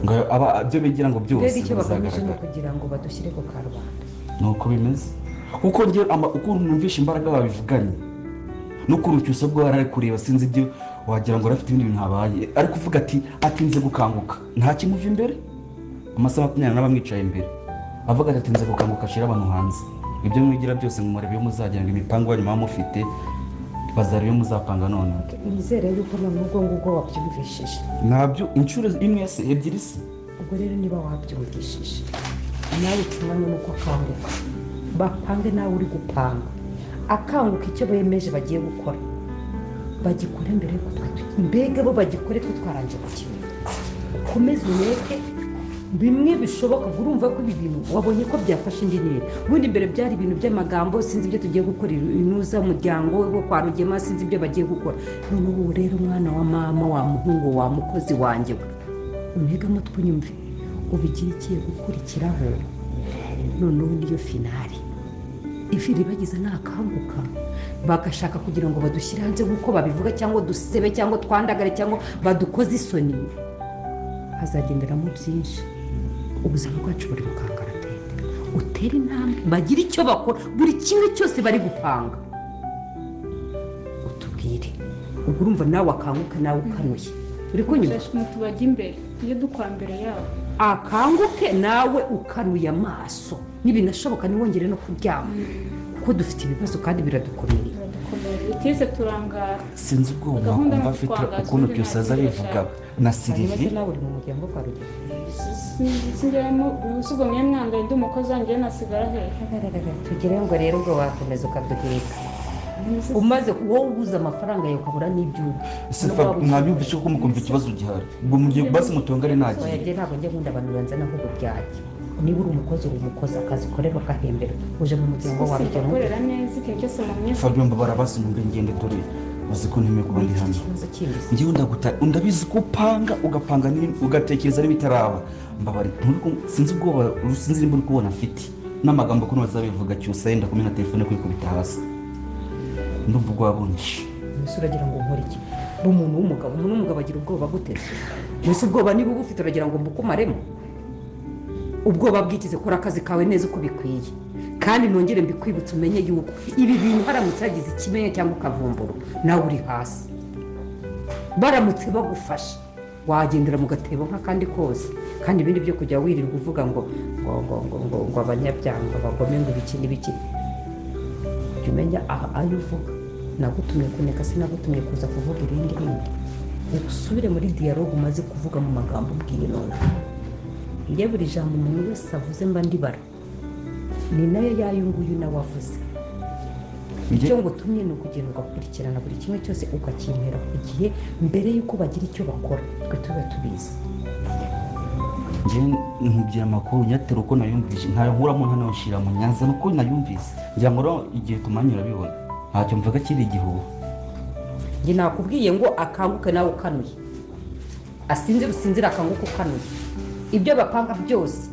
ngo aba byo bigira ngo byose rero icyo bagamije ni ukugira ngo badushyire ku karubanda nuko bimeze kuko ngiye uko numvisha imbaraga babivuganye n'ukuntu cyose bwo ari kureba sinzi ibyo wagira ngo arafite ibindi bintu habaye ari kuvuga ati atinze gukanguka nta kimuva imbere amasaha 20 n'abamwicaye imbere avuga ati atinze gukanguka ashira abantu hanze ibyo mwigira byose mu murebe yo muzagira ngo imipango wanyu mufite bazariyo muzapanga none nizere yuko none ubwo ngubwo wabyumvishije nabyo inshuro imwe se ebyiri se ubwo rero niba wabyumvishije nawe tumanye nuko akanguka bapange nawe uri gupanga akanguka icyo bemeje bagiye gukora bagikore mbere yuko mbega bo bagikore twe twaranje gukina ukomeze uneke bimwe bishoboka urumva ko ibi bintu wabonye ko byafashe indi ntera ubundi mbere byari ibintu by'amagambo sinzi ibyo tugiye gukora inuza umuryango wo kwa Rugema sinzi ibyo bagiye gukora none ubu rero umwana wa mama wa muhungu wa mukozi wanjye untega amatwi unyumve ubigira ikiye gukurikiraho noneho niyo finale ifi ribagiza nakanguka bagashaka kugira ngo badushyire hanze nk'uko babivuga cyangwa dusebe cyangwa twandagare cyangwa badukoze isoni hazagenderamo byinshi ubuzima bwacu buri mu kangaratete utera intambwe bagira icyo bakora buri kimwe cyose bari gupanga utubwire ubwo urumva nawe akanguke nawe ukanuye uri kunyuma tubajya imbere iyo dukora mbere yabo akanguke nawe ukanuye amaso n'ibinashoboka ntiwongere no kuryama kuko dufite ibibazo kandi biradukomeye twese turangara sinzi ubwo wakumva afite ukuntu byose aza bivuga na Sylvie nawe uri mu muryango kwa Rugema sinjyamo ubusugo mwe mwanga ndi umukozi wanjye nasigara he tugire ngo rero ubwo wakomeza ukaduheka umaze wowe ubuze amafaranga yawe ukabura n'ibyuma mwabyumvishe ko mukumva ikibazo gihari ubwo mugiye basi mutongare nagiye oya ntabwo njye nkunda abantu banzana ahubwo byajye niba uri umukozi akazi korera akahembera uje mu muryango wawe cyangwa ukorera neza ikintu cyose mu myaka Fabio mbabara basi numve ngende dore uzi ko ntime kuba ndi hano ngiye ndabizi ko upanga ugapanga ugatekereza n'ibitaraba mbabari sinzi ubwoba sinzi nimba uri kubona afite n'amagambo ko bazabivuga cyose yenda kumena telefone kwikubita hasi ndumva ubwo wabunishe mbese uragira ngo nkore iki umuntu w'umugabo agira ubwoba gute mbese ubwoba niba ubufite uragira ngo mbukumaremo ubwoba bwikize kora akazi kawe neza uko bikwiye kandi nongere mbikwibutsa umenye yuko ibi bintu haramutse hagize ikimenye cyangwa ukavumbura nawe uri hasi baramutse bagufasha wagendera mu gatebo nk'akandi kose kandi ibindi byo kujya wirirwa uvuga ngo abanyabyaha bagome ngo ibiki n'ibiki jya umenya ayo uvuga nagutumye kuneka sinagutumye kuza kuvuga ibindi usubire muri dialogue umaze kuvuga mu magambo ubwiye nonaha iyo buri jambo umuntu wese avuze mba ndibara ni nayo yayunguyu nawe avuze icyo ngo tumye ni ukugenda ugakurikirana buri kimwe cyose ukakimpera ku gihe mbere y'uko bagira icyo bakora twe tuba tubizi njye nkubwira amakuru nyatera uko nayumvise ntayo nkuramo ntanawushyira mu nyanza nuko nayumvise ngira ngo igihe tumanyura bibona ntacyo mvuga kiri igihuha njye nakubwiye ngo akanguke nawe ukanuye asinzira akanguke ukanuye ibyo bapanga byose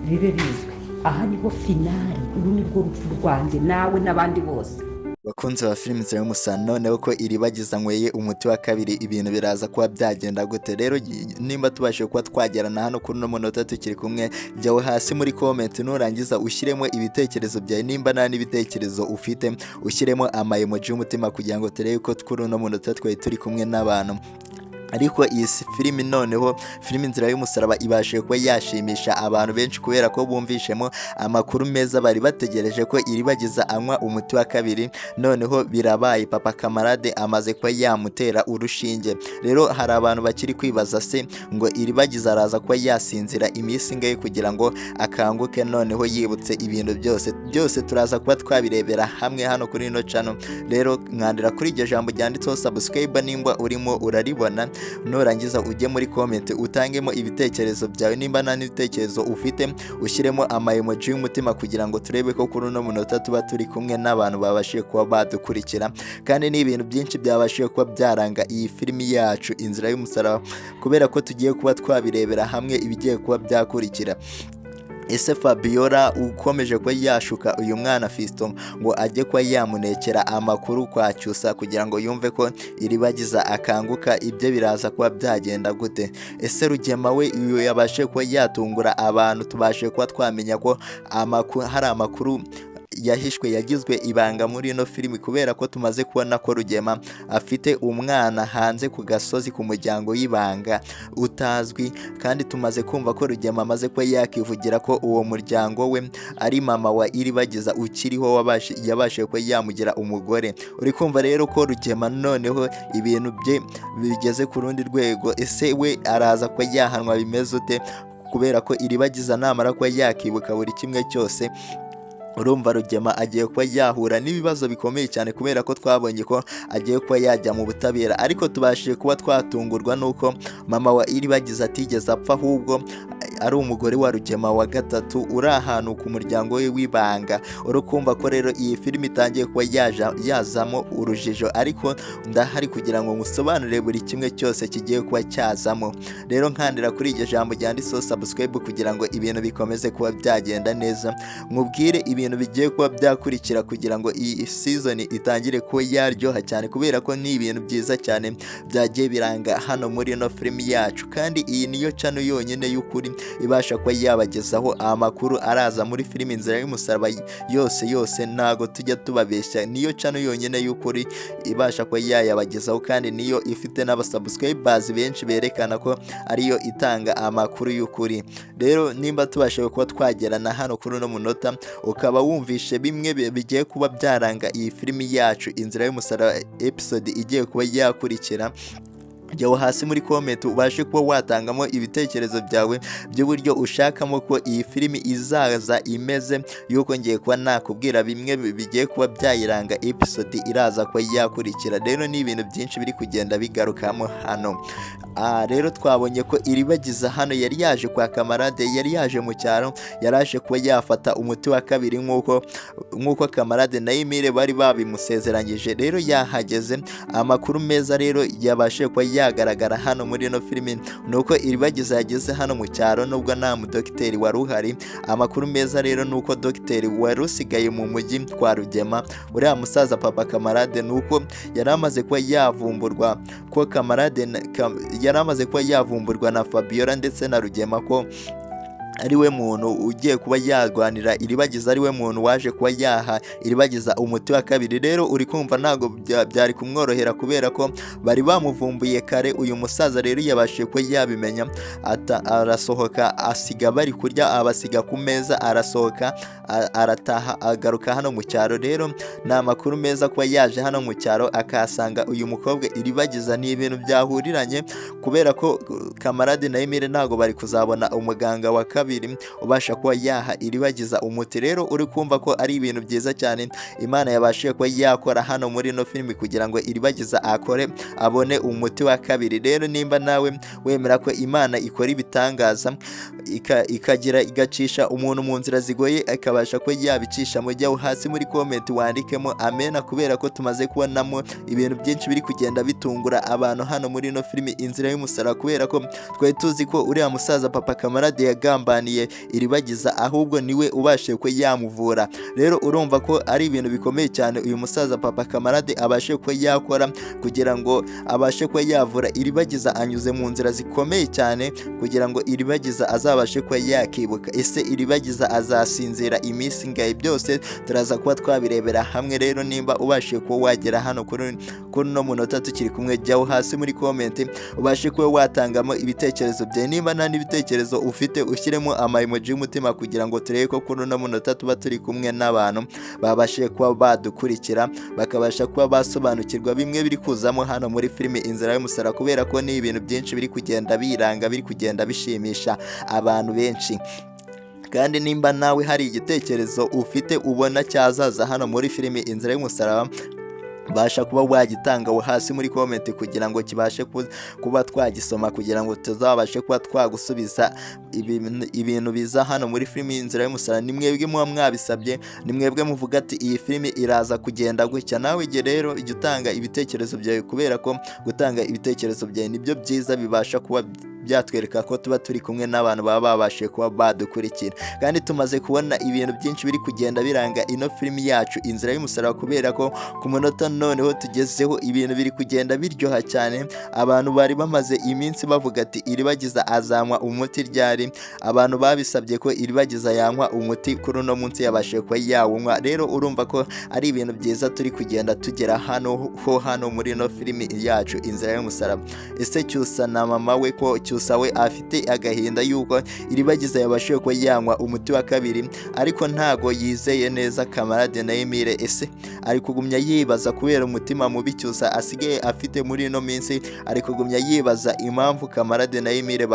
bibe bizwi aha niho finali uru ni rwo rupfu rwanjye nawe n'abandi bose bakunze ba filime inzira y'umusaraba noneho ko iribagiza nyweye umuti wa kabiri ibintu biraza kuba byagenda gute rero nimba tubashije kuba twagerana hano kuri uno munota tukiri kumwe jyawe hasi muri comment nurangiza ushyiremo ibitekerezo byawe nimba nta n'ibitekerezo ufite ushyiremo amayemoji y'umutima kugira ngo turebe ko kuri uno munota twari turi kumwe n'abantu ariko iyi filimi noneho filimi inzira y'umusaraba ibashije kuba yashimisha abantu benshi kubera ko bumvishemo amakuru meza bari bategereje ko iribagiza anywa umuti wa kabiri noneho birabaye papa kamarade amaze kuba yamutera urushinge rero hari abantu bakiri kwibaza se ngo iribagiza araza kuba yasinzira iminsi ingahe kugira ngo akanguke noneho yibutse ibintu byose turaza kuba twabirebera hamwe hano kuri ino channel rero mwandira kuri iryo jambo ryanditseho subscribe nimba urimo uraribona nurangiza ujye muri comment utangemo ibitekerezo byawe nimba nta n'ibitekerezo ufite ushyiremo amayemoji y'umutima kugira ngo turebe ko kuri uno munota tuba turi kumwe n'abantu babashije kuba badukurikira kandi ni ibintu byinshi byabashije kuba byaranga iyi filimi yacu inzira y'umusaraba kubera ko tugiye kuba twabirebera hamwe ibigiye kuba byakurikira ese Fabiola ukomeje kuba yashuka uyu mwana Fiston ngo ajye kuba yamunekera amakuru kwa Cyusa kugira ngo yumve ko Iribagiza akanguka, ibyo biraza kuba byagenda gute? Ese Rugema we uyu yabashe kuba yatungura abantu, tubashe kuba twamenya ko hari amakuru yahishwe yagizwe ibanga muri ino filimi, kubera ko tumaze kubona ko Rugema afite umwana hanze ku gasozi ku muryango y'ibanga utazwi, kandi tumaze kumva ko Rugema amaze kuba yakivugira ko uwo muryango we ari mama wa Iribagiza ukiriho yabashe kuba yamugira umugore. Uri kumva rero ko Rugema noneho ibintu bye bigeze ku rundi rwego. Ese we araza kuba yahanwa bimeze ute? Kubera ko Iribagiza namara kuba yakibuka buri kimwe cyose, urumva Rugema agiye kuba yahura n'ibibazo bikomeye cyane, kubera ko twabonye ko agiye kuba yajya mu butabera. Ariko tubashije kuba twatungurwa nuko mama wa Iribagiza atigeze apfa, ahubwo ari umugore wa Rugema wa gatatu uri ahantu ku muryango we w'ibanga. Urukumva ko rero iyi filimi itangiye kuba yazamo urujijo, ariko ndahari kugira ngo musobanurire buri kimwe cyose kigiye kuba cyazamo. Rero nkandira kuri iryo jambo ryanditseho subscribe kugira ngo ibintu bikomeze kuba byagenda neza, mubwire ibintu bigiye kuba byakurikira kugira ngo iyi season itangire kuba yaryoha cyane, kubera ko ni ibintu byiza cyane byagiye biranga hano muri ino filimi yacu. Kandi iyi niyo channel yonyine y'ukuri ibasha kuba yabagezaho amakuru araza muri filimi Inzira y'Umusaraba yose ntago tujya tubabeshya. Niyo channel yonyine y'ukuri ibasha kuba yayabagezaho, kandi niyo ifite n'abasubscribers benshi berekana ko ariyo itanga amakuru y'ukuri. Rero nimba tubasha kuba twagerana hano kuri uno munota ukaba wumvishe bimwe bigiye kuba byaranga iyi filimi yacu Inzira y'Umusaraba episode igiye kuba yakurikira, jya hasi muri comment ubashe kuba watangamo ibitekerezo byawe by'uburyo ushakamo ko iyi filimi izaza imeze, yuko ngiye kuba nakubwira bimwe bigiye kuba byayiranga episode iraza kuba yakurikira. Rero ni ibintu byinshi biri kugenda bigarukamo hano. Rero twabonye ko Iribagiza hano yari yaje kwa Kamarade, yari yaje mu cyaro, yaraje kuba yafata umuti wa kabiri nk'uko Kamarade na Emile bari babimusezeranyije. Rero yahageze, amakuru meza rero yabashe kuba yagaragara hano muri ino filimi nuko Iribagiza yageze hano mu cyaro nubwo nta mudokiteri wari uhari. Amakuru meza rero nuko dogiteri wari usigaye mu mujyi kwa Rugema, uriya musaza papa Kamarade, nuko yari amaze kuba yavumburwa ko Kamarade yari amaze kuba yavumburwa na Fabiola ndetse na Rugema ko ariwe muntu ugiye kuba yarwanira Iribagiza, ariwe muntu waje kuba yaha Iribagiza umuti wa kabiri. Rero uri kumva ntago byari kumworohera, kubera ko bari bamuvumbuye kare. Uyu musaza rero yabashije kuba yabimenya, arasohoka asiga bari kurya, abasiga ku meza, arasohoka arataha agaruka hano mu cyaro. Rero ni amakuru meza kuba yaje hano mu cyaro akasanga uyu mukobwa Iribagiza. Ni ibintu byahuriranye, kubera ko Kamarade na Emile ntago bari kuzabona umuganga wa kabiri ubasha kuba yaha Iribagiza umuti. Rero uri kumva ko ari ibintu byiza cyane Imana yabashije kuba yakora hano muri no filimi kugira ngo Iribagiza abone umuti wa kabiri. Rero nimba nawe wemera ko Imana ikora ibitangaza ikagira igacisha umuntu mu nzira zigoye, akabasha ko yabicisha, mujya hasi muri comment wandikemo amena, kubera ko tumaze kubonamo ibintu byinshi biri kugenda bitungura abantu hano muri no filimi Inzira y'Umusaraba, kubera ko twari tuzi ko uriya musaza papa Kamarade yagambaniye Iribagiza, ahubwo niwe ubashe ko yamuvura. Rero urumva ko ari ibintu bikomeye cyane uyu musaza papa Kamarade abashe ko yakora kugira ngo abashe ko yavura Iribagiza, anyuze mu nzira zikomeye cyane kugira ngo Iribagiza azabashe ko yakibuka. Ese Iribagiza azasinzira iminsi ngaye? Byose turaza kuba twabirebera hamwe. Rero nimba ubashe ko wagera hano kuri no munota tukiri kumwe, jyaho hasi muri comment ubashe ko watangamo ibitekerezo byawe. Nimba nta n'ibitekerezo ufite ushyiremo emoji y'umutima kugira ngo turebe ko kuri no munota tuba turi kumwe n'abantu babashe kuba badukurikira, bakabasha kuba basobanukirwa bimwe biri kuzamo hano muri filimi Inzira y'Umusaraba, kubera ko ni ibintu byinshi biri kugenda biranga, biri kugenda bishimisha abantu benshi. Kandi nimba nawe hari igitekerezo ufite ubona cyazaza hano muri filimi Inzira y'Umusaraba, basha kuba wagitanga hasi muri comment kugira ngo kibashe kuba twagisoma, kugira ngo tuzabashe kuba twagusubiza ibintu biza hano muri filimi Inzira y'Umusaraba. Ni mwebwe muba mwabisabye, ni mwebwe muvuga ati iyi filimi iraza kugenda gutya. Nawe rero ijya utanga ibitekerezo byawe, kubera ko gutanga ibitekerezo byawe nibyo byiza bibasha kuba byatwereka ko tuba turi kumwe n'abantu baba babashije kuba badukurikira, kandi tumaze kubona ibintu byinshi biri kugenda biranga ino filimi yacu Inzira y'Umusaraba, kubera ko ku munota noneho tugezeho ibintu biri kugenda biryoha cyane. Abantu bari bamaze iminsi bavuga ati Iribagiza azanywa umuti ryari, abantu babisabye ko Iribagiza yanywa umuti kuri uno munsi yabashije kuba yawunywa. Rero urumva ko ari ibintu byiza turi kugenda tugera hano muri ino filimi yacu Inzira y'Umusaraba. Ese Cyusa na mama we, ko Cyusa we afite agahinda yuko Iribagiza yabashije kuba yanywa umuti wa kabiri, ariko ntago yizeye neza kamarade na Emile. Ese ari kugumya yibaza kubera umutima mubi Cyusa asigaye afite muri ino minsi, ari kugumya yibaza impamvu kamarade na Emile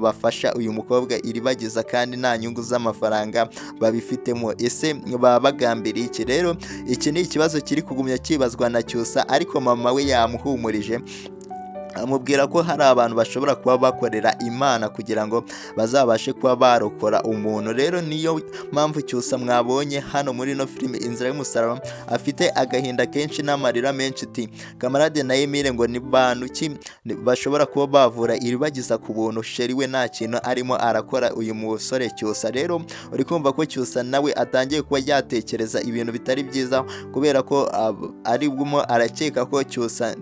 bafasha uyu mukobwa Iribagiza kandi nta nyungu z'amafaranga babifitemo. Ese baba bagambiriye iki? Rero iki ni ikibazo kiri kugumya kibazwa na Cyusa, ariko mama we yamuhumurije amubwira ko hari abantu bashobora kuba bakorera Imana kugira ngo bazabashe kuba barokora umuntu. Rero niyo mpamvu Cyusa mwabonye hano muri no filime Inzira y'Umusaraba afite agahinda kenshi n'amarira menshi ati kamarade na Emile ngo ni bantu ki bashobora kuba bavura Iribagiza ku buntu, sheri we nta kintu arimo arakora uyu musore Cyusa. Rero uri kumva ko Cyusa nawe atangiye kuba yatekereza ibintu bitari byiza, kubera ko ari bwumo arakeka ko Cyusa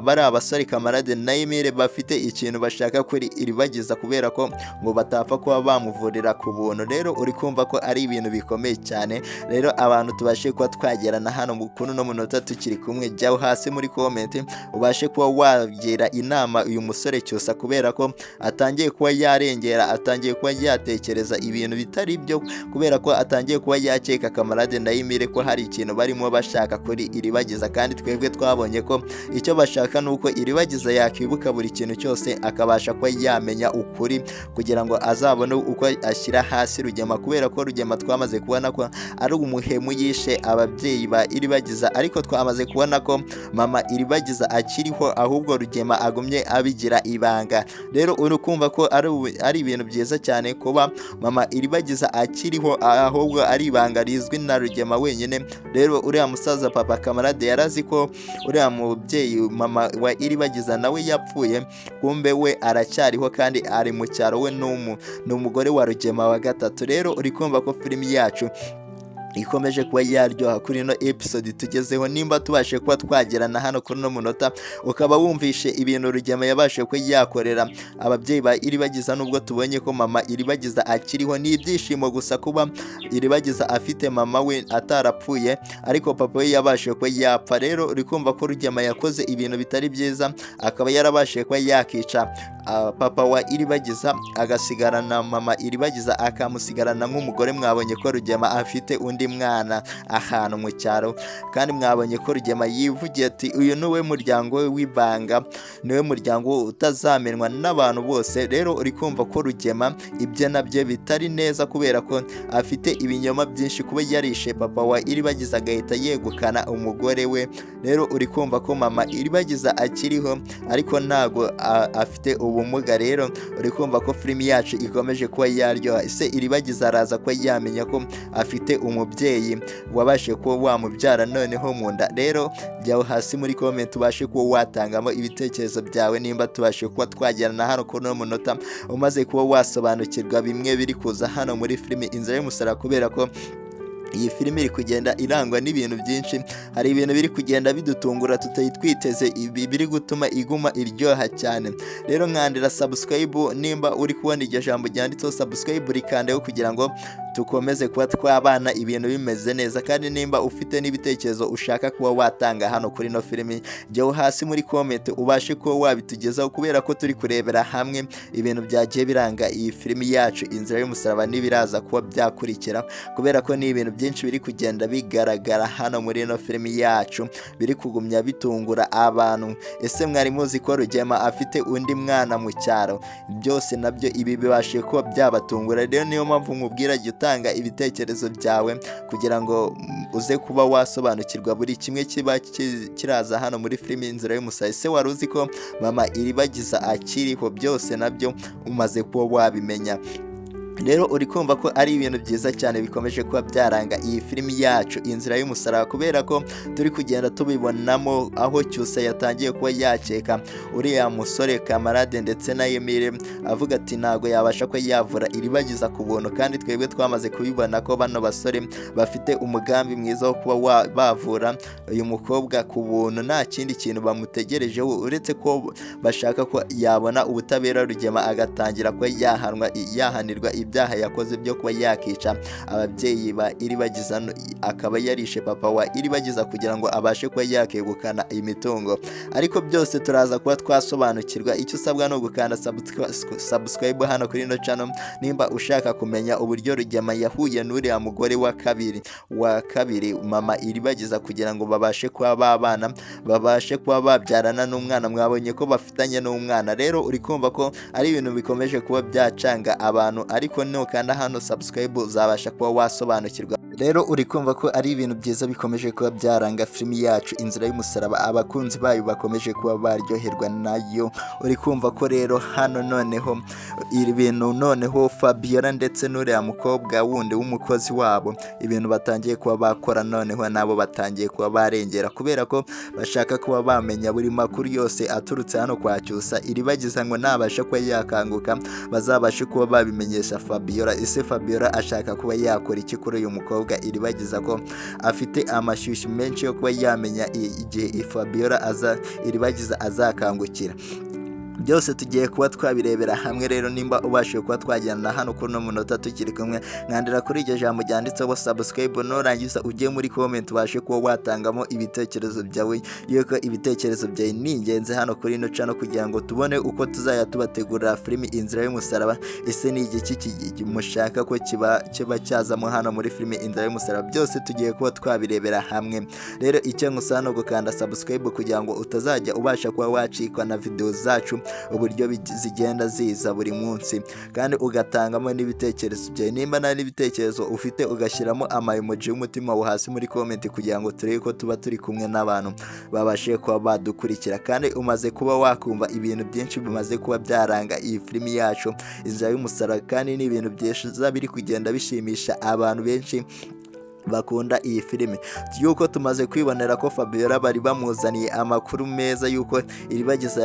bari abasore kamarade na Emile bafite ikintu bashaka kuri Iribagiza, kubera ko ngo batapfa kuba bamuvurira ku buntu. Rero uri kumva ko ari ibintu bikomeye cyane. Rero abantu tubashe kuba twagerana hano mukuru no munota tukiri kumwe, jyaho hasi muri comment ubashe kuba wagira inama uyu musore Cyusa, kubera ko atangiye kuba yarengera, atangiye kuba yatekereza ibintu bitari byo, kubera ko atangiye kuba yakeka kamarade na Emile ko hari ikintu barimo bashaka kuri Iribagiza, kandi twebwe twabonye ko icyo bashaka nuko Iribagiza yakwibuka buri kintu cyose akabasha kuba yamenya ukuri, kugira ngo azabone uko ashyira hasi Rugema, kubera ko Rugema twamaze kubona ko ari umuhemu yishe ababyeyi ba Iribagiza, ariko twamaze kubona ko mama Iribagiza akiriho, ahubwo Rugema agumye abigira ibanga. Rero urukumva ko ari ibintu byiza cyane kuba mama Iribagiza akiriho, ahubwo ari ibanga rizwi na Rugema wenyine. Rero uriya musaza papa kamarade yarazi ko uriya mubyeyi mama wa Iribagiza nawe yapfuye, kumbe we aracyariho kandi ari mu cyaro, we ni umugore wa Rugema wa gatatu. Rero uri kumva ko filimi yacu ikomeje kuba yaryoha kuri ino episode tugezeho. Nimba tubashe kuba twagerana hano kuri no munota ukaba wumvishe ibintu Rugema yabashe kuba yakorera ababyeyi ba Iribagiza, nubwo tubonye ko mama Iribagiza akiriho, ni ibyishimo gusa kuba Iribagiza afite mama we atarapfuye, ariko papa we yabashe kuba yapfa. Rero uri kumva ko Rugema yakoze ibintu bitari byiza, akaba yarabashe kuba yakica papa wa Iribagiza agasigarana mama Iribagiza akamusigarana nk'umugore. Mwabonye ko Rugema afite undi mwana ahantu mu cyaro, kandi mwabonye ko Rugema yivugiye ati uyu niwe muryango we w'ibanga, niwe muryango utazamenwa n'abantu bose. Rero uri kumva ko Rugema ibyo nabyo bitari neza, kubera ko afite ibinyoma byinshi, kuba yarishe papa wa Iribagiza agahita yegukana umugore we. Rero uri kumva ko mama Iribagiza akiriho, ariko ntago afite ubumuga. Rero uri kumva ko filimi yacu ikomeje kuba yaryoha. Ese Iribagiza araza kuba yamenya ko afite umubyeyi wabashe kuba wamubyara noneho mu nda? Rero jyaho hasi muri comment ubashe kuba watangamo ibitekerezo byawe, nimba tubashe kuba twagerana hano kuri no munota umaze kuba wasobanukirwa bimwe biri kuza hano muri filimi Inzira y'Umusaraba, kubera ko iyi filimi iri kugenda irangwa n'ibintu byinshi. Hari ibintu biri kugenda bidutungura tutayitwiteze, ibi biri gutuma iguma iryoha cyane. Rero nkandira subscribe, nimba uri kubona iryo jambo ryanditseho subscribe rikandeho, kugira ngo tukomeze kuba twabana ibintu bimeze neza. Kandi nimba ufite n'ibitekerezo ushaka kuba watanga hano kuri no filimi, jyaho hasi muri comment ubashe kuba wabitugezaho, kubera ko turi kurebera hamwe ibintu byagiye biranga iyi filimi yacu Inzira y'Umusaraba n'ibiraza kuba byakurikira, kubera ko ni ibintu byinshi biri kugenda bigaragara hano muri ino filimi yacu biri kugumya bitungura abantu. Ese mwari muzi ko Rugema afite undi mwana mu cyaro? Byose nabyo ibi bibashe kuba byabatungura. Rero niyo mpamvu nkubwira jya utanga ibitekerezo byawe, kugira ngo uze kuba wasobanukirwa buri kimwe kiba kiraza hano muri filimi Inzira y'Umusaraba. Ese wari uzi ko mama Iribagiza akiriho? Byose nabyo umaze kuba wabimenya. rero uri kumva ko ari ibintu byiza cyane bikomeje kuba byaranga iyi filimi yacu Inzira y'Umusaraba, kubera ko turi kugenda tubibonamo aho Cyusa yatangiye kuba yakeka uriya musore Kamarade ndetse na Emile, avuga ati ntago yabasha ko yavura Iribagiza ku buntu, kandi twebwe twamaze kubibona ko bano basore bafite umugambi mwiza wo kuba bavura uyu mukobwa ku buntu, nta kindi kintu bamutegerejeho uretse ko bashaka ko yabona ubutabera Rugema agatangira ko yahanirwa ibyaha yakoze byo kuba yakica ababyeyi ba Iribagiza, akaba yarishe papa wa Iribagiza kugira ngo abashe kuba yakegukana imitungo. Ariko byose turaza kuba twasobanukirwa, icyo usabwa no gukanda subscribe hano kuri ino channel nimba ushaka kumenya uburyo Rugema yahuye n'uriya mugore wa kabiri mama Iribagiza kugira ngo babashe kuba babana, babashe kuba babyarana n'umwana. Mwabonye ko bafitanye n'umwana, rero uri kumva ko ari ibintu bikomeje kuba byacanga abantu, ariko nukanda hano subscribe uzabasha kuba wasobanukirwa. Rero uri kumva ko ari ibintu byiza bikomeje kuba byaranga filimi yacu Inzira y'Umusaraba, abakunzi bayo bakomeje kuba baryoherwa nayo. Uri kumva ko rero hano noneho iri bintu noneho Fabiola ndetse n'uriya mukobwa wundi w'umukozi wabo, ibintu batangiye kuba bakora noneho nabo batangiye kuba barengera, kubera ko bashaka kuba bamenya buri makuru yose aturutse hano kwa Cyusa. Iribagiza ngo nabasha kuba yakanguka bazabashe kuba babimenyesha Fabiola. Ese Fabiola ashaka kuba yakora iki kuri uyu mukobwa Iribagiza ko afite amashyushyu menshi yo kuba yamenya igihe Fabiola Iribagiza azakangukira? Byose tugiye kuba twabirebera hamwe. Rero nimba ubashije kuba twajyana hano kuri no munota tukiri kumwe, nkandira kuri iryo jambo ryanditseho subscribe, norangiza ujye muri comment ubashe kuba watangamo ibitekerezo byawe, yuko ibitekerezo byawe ni ingenzi hano kuri ino channel kugira ngo tubone uko tuzajya tubategurira filimi Inzira y'Umusaraba. Ese ni igiki mushaka ko kiba cyazamo hano muri filimi Inzira y'Umusaraba? Byose tugiye kuba twabirebera hamwe. Rero icyo ngusaba no gukanda subscribe kugira ngo utazajya ubasha kuba wacikwa na video zacu uburyo zigenda ziza buri munsi, kandi ugatangamo n'ibitekerezo byawe. Nimba nta n'ibitekerezo ufite ugashyiramo emoji y'umutima wo hasi muri comment kugira ngo turebe ko tuba turi kumwe n'abantu babashe kuba badukurikira. Kandi umaze kuba wakumva ibintu byinshi bimaze kuba byaranga iyi filimi yacu Inzira y'Umusaraba, kandi ni ibintu byiza biri kugenda bishimisha abantu benshi bakunda iyi filimi, yuko tumaze kwibonera ko Fabiola bari bamuzaniye amakuru meza yuko Iribagiza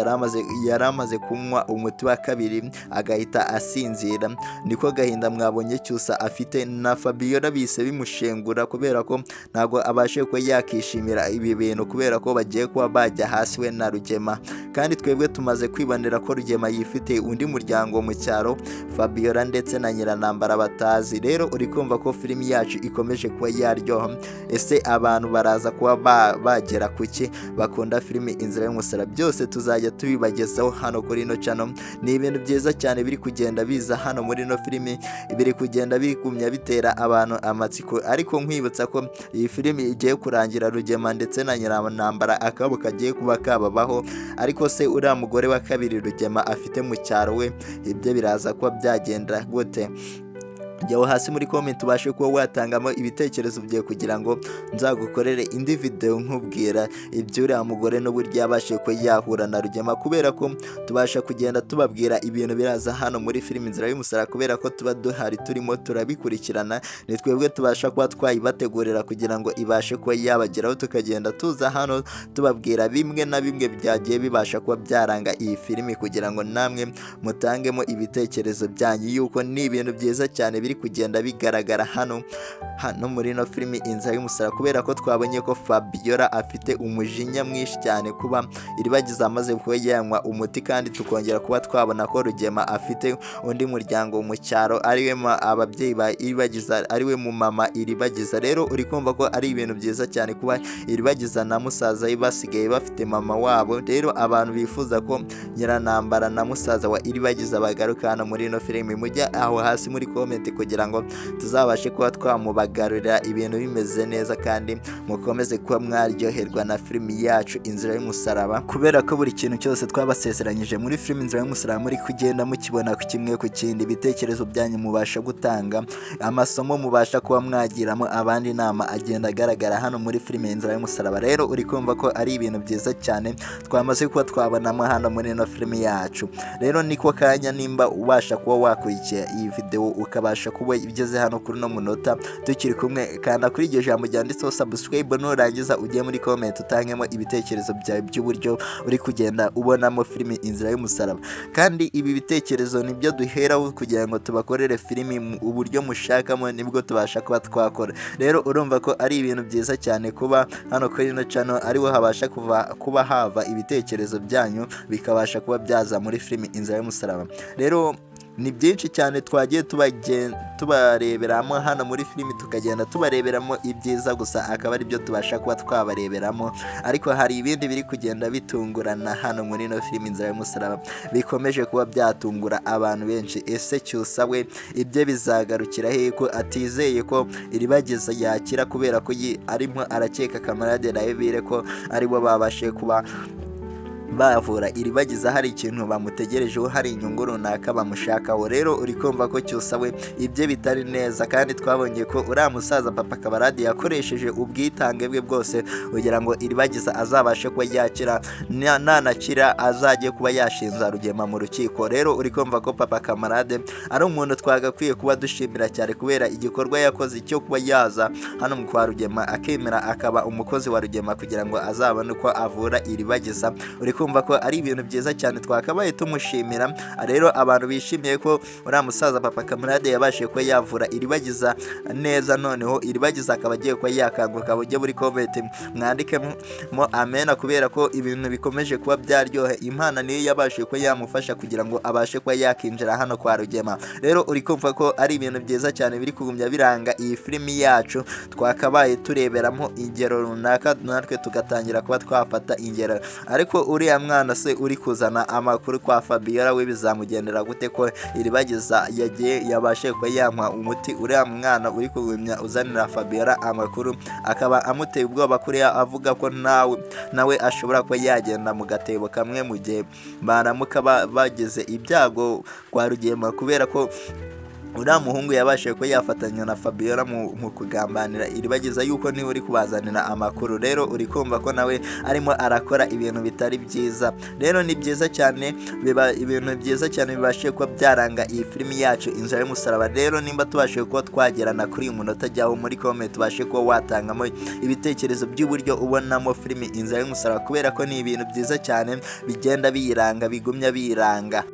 yaramaze kunywa umuti wa kabiri agahita asinzira. Niko gahinda mwabonye Cyusa afite na Fabiola bise bimushengura, kubera ko ntago abashe ko yakishimira ibi bintu, kubera ko bagiye kuba bajya hasi we na Rugema. Kandi twebwe tumaze kwibonera ko Rugema yifite undi muryango mu cyaro, Fabiola ndetse na Nyiranambara batazi. Rero uri kumva ko filimi yacu ikomeje kuba yaryoha. Ese abantu baraza kuba bagera kuki bakunda filimi Inzira y'Umusaraba? Byose tuzajya tubibagezaho hano kuri ino channel. Ni ibintu byiza cyane biri kugenda biza hano muri ino filimi, biri kugenda bigumya bitera abantu amatsiko. Ariko nkwibutsa ko iyi filimi igiye kurangira Rugema ndetse na Nyiranambara akabo kagiye kuba kababaho, ariko se uriya mugore wa kabiri Rugema afite mu cyaro we, ibyo biraza kuba byagenda gute? Jyaho hasi muri comment ubashe kuba watangamo ibitekerezo byawe kugira ngo nzagukorere indi video nkubwira iby'uriya mugore n'uburyo yabashe ko yahura na Rugema, kubera ko tubasha kugenda tubabwira ibintu biraza hano muri filimi Inzira y'Umusaraba, kubera ko tuba duhari turimo turabikurikirana. Ni twebwe tubasha kuba twayibategurira kugira ngo ibashe kuba yabageraho, tukagenda tuza hano tubabwira bimwe na bimwe byagiye bibasha kuba byaranga iyi filimi, kugira ngo namwe mutangemo ibitekerezo byanyu, yuko ni ibintu byiza cyane biri kugenda bigaragara hano muri no filimi Inzira y'Umusaraba, kubera ko twabonye ko Fabiola afite umujinya mwinshi cyane kuba Iribagiza amaze kuba yanywa umuti, kandi tukongera kuba twabona ko Rugema afite undi muryango mu cyaro, ariwe ababyeyi ba Iribagiza, ariwe mu mama Iribagiza. Rero uri kumva ko ari ibintu byiza cyane kuba Iribagiza na musaza we basigaye bafite mama wabo. Rero abantu bifuza ko Nyiranambara na musaza wa Iribagiza bagaruka hano muri no filimi, mujya aho hasi muri comment kugira ngo tuzabashe kuba twamubagarurira ibintu bimeze neza kandi mukomeze kuba mwaryoherwa na filimi yacu Inzira y'Umusaraba, kubera ko buri kintu cyose twabasezeranyije muri filimi Inzira y'Umusaraba muri kugenda mukibona ku kimwe ku kindi. Ibitekerezo byanyu mubasha gutanga, amasomo mubasha kuba mwagiramo, abandi inama agenda agaragara hano muri filimi Inzira y'Umusaraba. Rero uri kumva ko ari ibintu byiza cyane twamaze kuba twabonamo hano muri ino filimi yacu. Rero niko kanya nimba ubasha kuba wakurikiye iyi video ukabasha kuba igeze hano kuri no munota tukiri kumwe, kanda kuri iryo jambo ryanditseho subscribe, nurangiza ugiye muri comment utangemo ibitekerezo byawe by'uburyo uri kugenda ubonamo filimi Inzira y'Umusaraba. Kandi ibi bitekerezo nibyo duheraho kugira ngo tubakorere filimi uburyo mushakamo, nibwo tubasha kuba twakora. Rero urumva ko ari ibintu byiza cyane kuba hano kuri ino channel ariho habasha kuba hava ibitekerezo byanyu bikabasha kuba byaza muri filimi Inzira y'Umusaraba. Rero ni byinshi cyane twagiye tubareberamo hano muri filimi, tukagenda tubareberamo ibyiza gusa akaba ari byo tubasha kuba twabareberamo, ariko hari ibindi biri kugenda bitungurana hano muri ino filimi Inzira y'Umusaraba bikomeje kuba byatungura abantu benshi. Ese Cyusa we ibyo bizagarukira he ko atizeye ko IRIBAGIZA yakira, kubera ko arimo arakeka kamarade na Evire ko aribo babashe kuba bavura IRIBAGIZA, hari ikintu bamutegerejeho, hari inyungu runaka bamushakaho. Rero uri kumva ko Cyusa we ibyo bitari neza, kandi twabonye ko uriya musaza papa kamarade yakoresheje ubwitange bwe bwose kugira ngo IRIBAGIZA azabashe kuba yakira, nanakira azajye kuba yashinza Rugema mu rukiko. Rero uri kumva ko papa kamarade ari umuntu twagakwiye kuba dushimira cyane, kubera igikorwa yakoze cyo kuba yaza hano mu kwa Rugema akemera akaba umukozi wa Rugema kugira ngo azabone uko avura IRIBAGIZA. Uri kumva ko ari ibintu byiza cyane twakabaye tumushimira. Rero abantu bishimiye ko uriya musaza papa kamarade yabashe kuba yavura IRIBAGIZA neza, noneho IRIBAGIZA akaba agiye kuba yakanguka. Ujye muri comment mwandikemo amena, kubera ko ibintu bikomeje kuba byaryoha. Imana niyo yabashe kuba yamufasha kugira ngo abashe kuba yakinjira hano kwa Rugema. Rero uri kumva ko ari ibintu byiza cyane biri kugumya biranga iyi filimi yacu, twakabaye tureberamo ingero runaka natwe tugatangira kuba twafata ingero. Ariko uriya mwana se uri kuzana amakuru kwa Fabiola we bizamugendera gute ko IRIBAGIZA yabashe kuba yampa umuti? Uriya mwana uri kugumya uzanira Fabiola amakuru akaba amuteye ubwoba kuriya, avuga ko nawe ashobora kuba yagenda mu gatebo kamwe mu gihe baramuka bageze ibyago kwa Rugema, kubera ko uriya muhungu yabashije ko yafatanya na Fabiola mu kugambanira IRIBAGIZA yuko niwe uri kubazanira amakuru. Rero uri kumva ko nawe arimo arakora ibintu bitari byiza. Rero ni byiza cyane, biba ibintu byiza cyane bibashe kuba byaranga iyi filimi yacu Inzira y'Umusaraba. Rero nimba tubashe kuba twagerana kuri uyu munota, jyaho muri comment tubashe kuba watangamo ibitekerezo by'uburyo ubonamo filimi Inzira y'Umusaraba, kubera ko ni ibintu byiza cyane bigenda biyiranga, bigumya biyiranga.